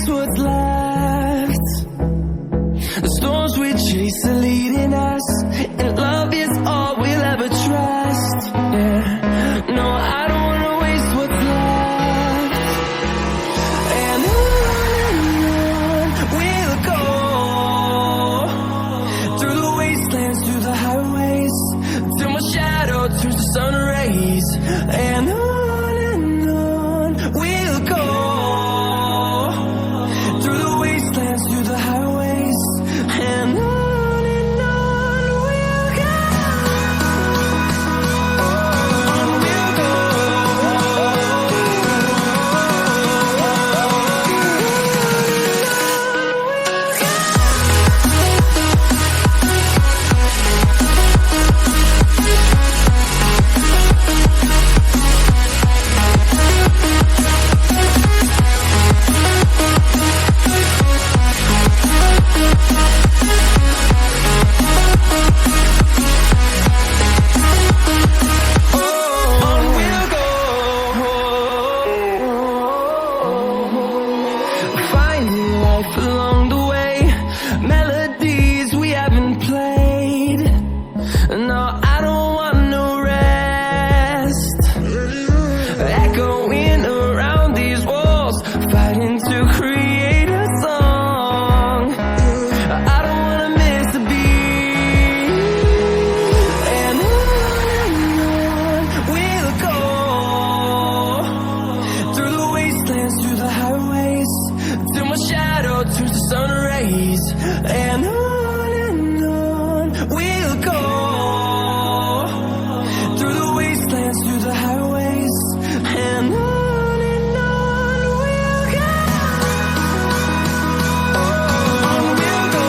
waste what's left. The storms we chase are leading us, and love is all we'll ever trust. Yeah, no, I don't wanna waste what's left. And on we'll go, through the wastelands, through the highways, till my shadow turns to sun rays. And on we'll go, through the wastelands, through the highways, and on we'll go. On we'll go. On we'll go. Finding life along the way, melodies we haven't played. No, I don't want no rest. Echoing around these walls, fighting to create a song. I don't wanna miss a beat. And on we'll go, through the wastelands, through the highways, till my shadow turns to sun rays. And on we'll go, through the wastelands, through the highways, and on we'll go. On we'll go.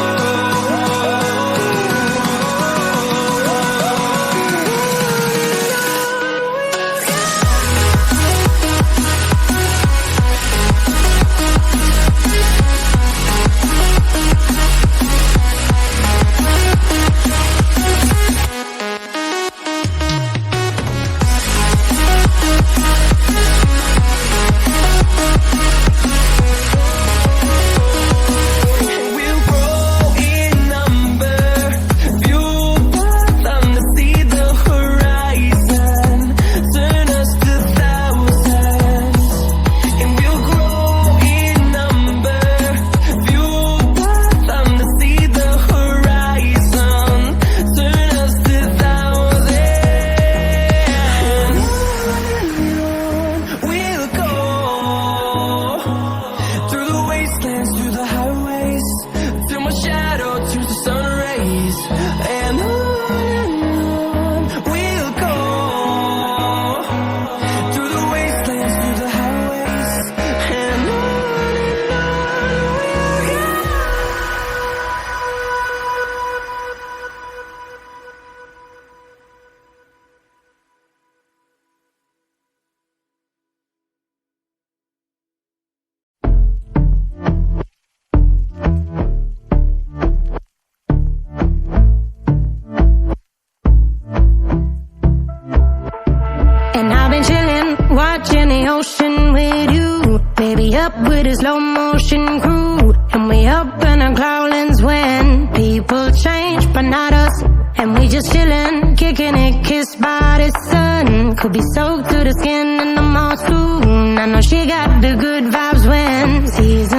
We'll grow in number, fueled by them to see the horizon, turn us to thousands. And we'll grow in number, fueled by them to see the horizon, turn us to thousands. And we'll go, through the wastelands, through the highways, till my shadow turns to sun rays. And on we'll go, through the wastelands, through the highways, and on we'll go. And I've been chillin', watching the ocean with you. Baby up with a slow motion crew. And we up in our growlings when people change, but not us. And we just chillin', kicking it, kissed by the sun. Could be soaked to the skin in the mall soon. I know she got the good vibes when season